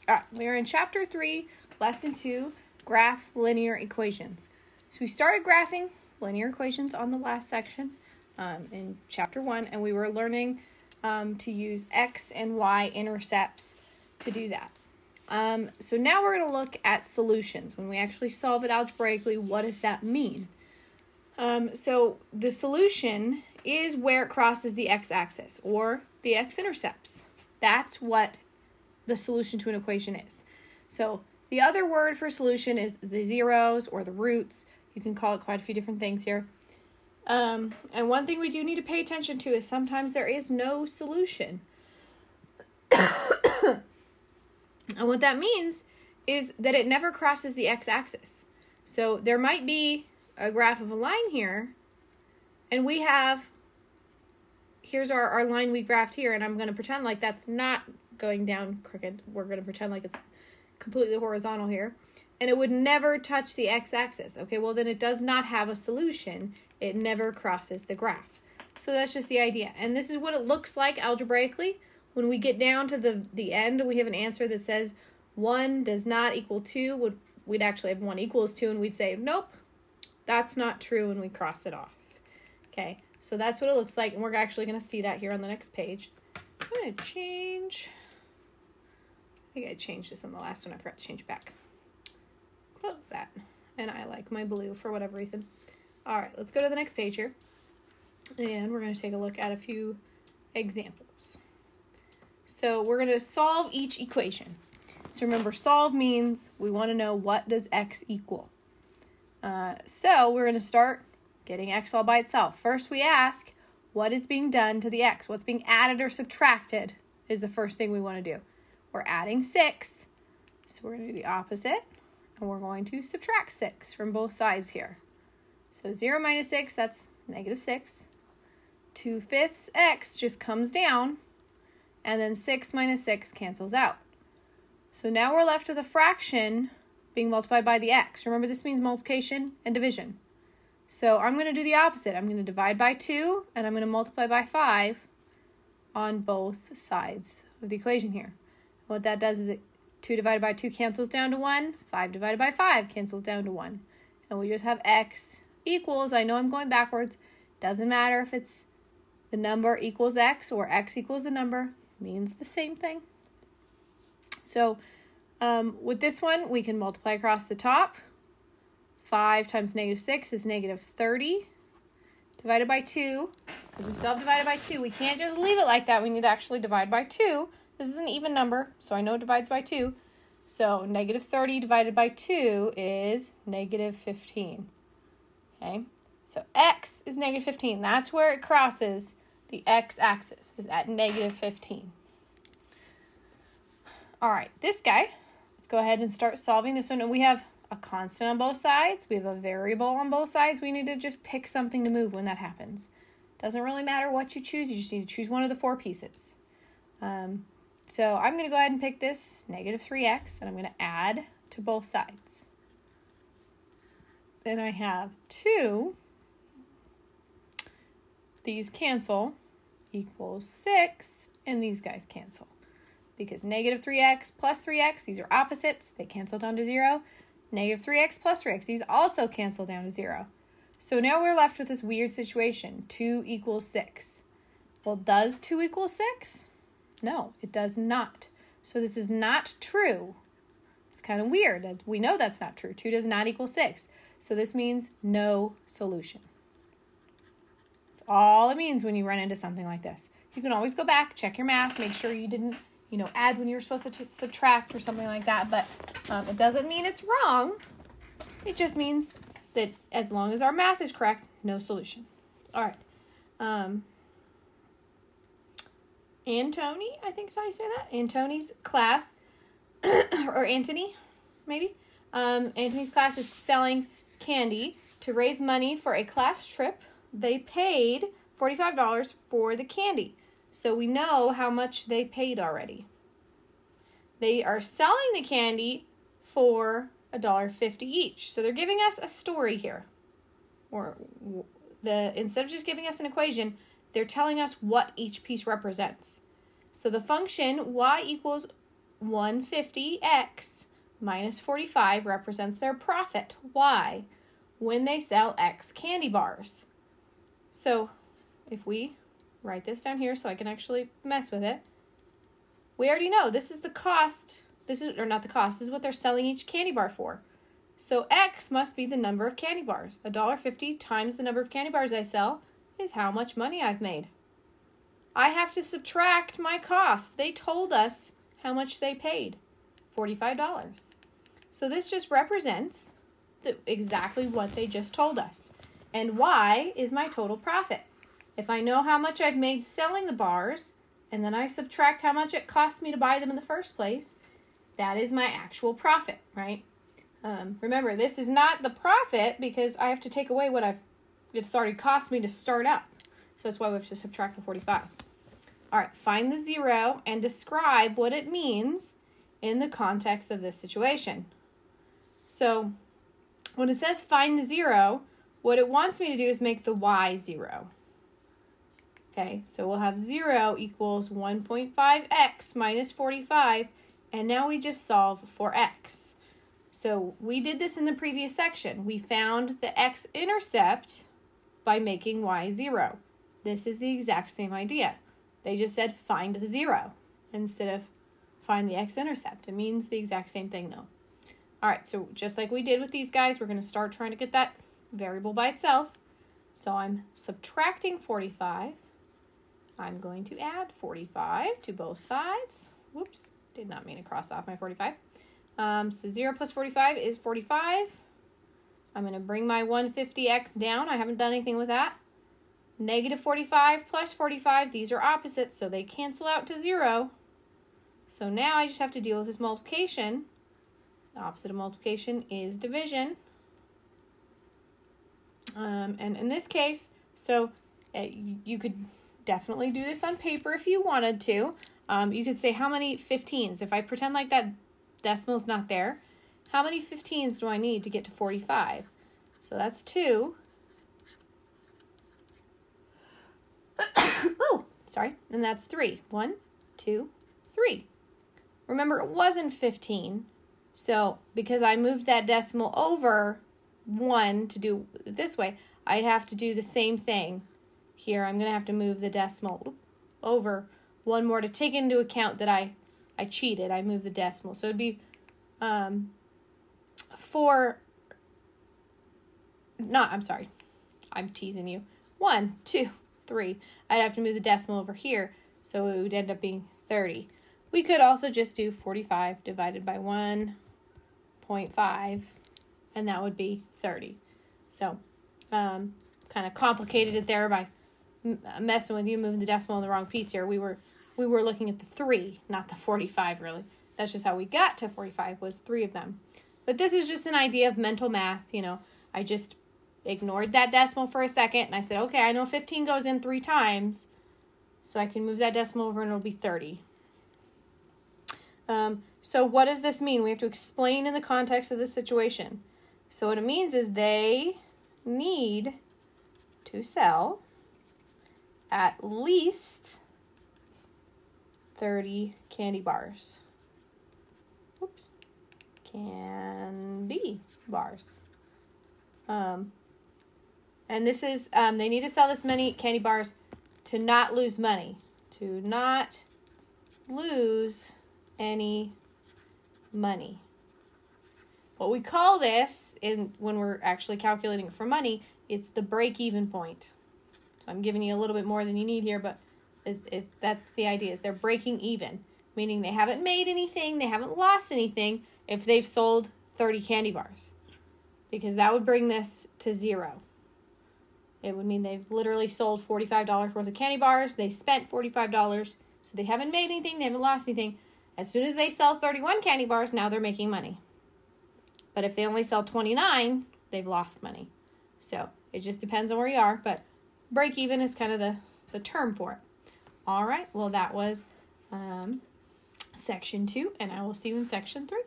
All right, we're in Chapter 3, Lesson 2, Graph Linear Equations. So we started graphing linear equations on the last section in Chapter 1, and we were learning to use x and y intercepts to do that. So now we're going to look at solutions. When we actually solve it algebraically, what does that mean? So the solution is where it crosses the x-axis, or the x-intercepts. That's what the solution to an equation is. So the other word for solution is the zeros or the roots. You can call it quite a few different things here. And one thing we do need to pay attention to is sometimes there is no solution. And what that means is that it never crosses the x-axis. So there might be a graph of a line here, and we have, here's our line we graphed here, and I'm going to pretend like that's not going down crooked. We're going to pretend like it's completely horizontal here, and it would never touch the x-axis. Okay, well then it does not have a solution. It never crosses the graph. So that's just the idea. And this is what it looks like algebraically. When we get down to the end, we have an answer that says 1 does not equal 2. We'd actually have 1 equals 2, and we'd say, nope, that's not true, and we cross it off. Okay, so that's what it looks like, and we're actually going to see that here on the next page. I'm going to change. I think I changed this on the last one. I forgot to change it back. Close that. And I like my blue for whatever reason. All right, let's go to the next page here. And we're going to take a look at a few examples. So we're going to solve each equation. So remember, solve means we want to know what does x equal. So we're going to start getting x all by itself. First we ask, what is being done to the x? What's being added or subtracted is the first thing we want to do. We're adding 6, so we're going to do the opposite, and we're going to subtract 6 from both sides here. So 0 minus 6, that's negative 6. 2/5 x just comes down, and then 6 minus 6 cancels out. So now we're left with a fraction being multiplied by the x. Remember, this means multiplication and division. So I'm going to do the opposite. I'm going to divide by 2, and I'm going to multiply by 5 on both sides of the equation here. What that does is 2 divided by 2 cancels down to 1. 5 divided by 5 cancels down to 1. And we just have x equals, I know I'm going backwards, doesn't matter if it's the number equals x or x equals the number, means the same thing. So with this one, we can multiply across the top. 5 times negative 6 is negative 30. Divided by 2, because we still have divided by 2, we can't just leave it like that. We need to actually divide by 2. This is an even number, so I know it divides by 2. So negative 30 divided by 2 is negative 15. Okay, so x is negative 15. That's where it crosses the x-axis, is at negative 15. All right, this guy, let's go ahead and start solving this one. And we have a constant on both sides. We have a variable on both sides. We need to just pick something to move when that happens. Doesn't really matter what you choose. You just need to choose one of the 4 pieces. So I'm going to go ahead and pick this negative 3x, and I'm going to add to both sides. Then I have 2. These cancel, equals 6, and these guys cancel. Because negative 3x plus 3x, these are opposites. They cancel down to 0. Negative 3x plus 3x, these also cancel down to 0. So now we're left with this weird situation. 2 equals 6. Well, does 2 equal 6? No, it does not. So this is not true. It's kind of weird. We know that's not true. 2 does not equal 6. So this means no solution. That's all it means when you run into something like this. You can always go back, check your math, make sure you didn't, add when you were supposed to subtract or something like that. But it doesn't mean it's wrong. It just means that as long as our math is correct, no solution. All right. Antony, I think is how you say that. Antony's class, or Antony, maybe. Antony's class is selling candy to raise money for a class trip. They paid $45 for the candy. So we know how much they paid already. They are selling the candy for $1.50 each. So they're giving us a story here. Instead of just giving us an equation, they're telling us what each piece represents. So the function y equals 150x minus 45 represents their profit, y, when they sell x candy bars. So if we write this down here so I can actually mess with it, we already know this is the cost. This is what they're selling each candy bar for. So x must be the number of candy bars. $1.50 times the number of candy bars I sell is how much money I've made. I have to subtract my cost. They told us how much they paid, $45. So this just represents exactly what they just told us. And y is my total profit. If I know how much I've made selling the bars, and then I subtract how much it cost me to buy them in the first place, that is my actual profit, right? Remember, this is not the profit because I have to take away what it's already cost me to start up. So that's why we have to subtract the 45. All right, find the 0 and describe what it means in the context of this situation. So when it says find the 0, what it wants me to do is make the y 0. Okay, so we'll have 0 equals 1.5x minus 45, and now we just solve for x. So we did this in the previous section. We found the x-intercept by making y 0. This is the exact same idea. They just said find the 0 instead of find the x-intercept. It means the exact same thing though. All right, so just like we did with these guys, we're going to start trying to get that variable by itself. So I'm subtracting 45. I'm going to add 45 to both sides. Whoops, did not mean to cross off my 45. So 0 plus 45 is 45. I'm going to bring my 150x down. I haven't done anything with that. Negative 45 plus 45, these are opposites, so they cancel out to 0. So now I just have to deal with this multiplication. The opposite of multiplication is division. And in this case, so you could definitely do this on paper if you wanted to. You could say how many 15s. If I pretend like that decimal is not there, how many 15s do I need to get to 45? So that's 2. Oh, sorry. And that's 3. 1, 2, 3. Remember, it wasn't 15. So because I moved that decimal over 1 to do it this way, I'd have to do the same thing here. I'm going to have to move the decimal over 1 more to take into account that I cheated. I moved the decimal. So it'd be 4. No, I'm sorry. I'm teasing you. 1, 2, 3. I'd have to move the decimal over here, so it would end up being 30. We could also just do 45 divided by 1.5, and that would be 30. So, kind of complicated it there by messing with you, moving the decimal in the wrong piece here. We were looking at the 3, not the 45, really. That's just how we got to 45, was 3 of them. But this is just an idea of mental math, you know. I just ignored that decimal for a second, and I said, okay, I know 15 goes in 3 times, so I can move that decimal over and it'll be 30. So what does this mean? We have to explain in the context of this situation. So what it means is they need to sell at least 30 candy bars. Oops. Candy bars. And this is, they need to sell this many candy bars to not lose money. To not lose any money. What we call this, when we're actually calculating it for money, it's the break-even point. So I'm giving you a little bit more than you need here, but that's the idea, is they're breaking even. Meaning they haven't made anything, they haven't lost anything if they've sold 30 candy bars. Because that would bring this to 0. It would mean they've literally sold $45 worth of candy bars. They spent $45, so they haven't made anything, they haven't lost anything. As soon as they sell 31 candy bars, now they're making money. But if they only sell 29, they've lost money. So it just depends on where you are, but break even is kind of the term for it. All right, well, that was section 2, and I will see you in section 3.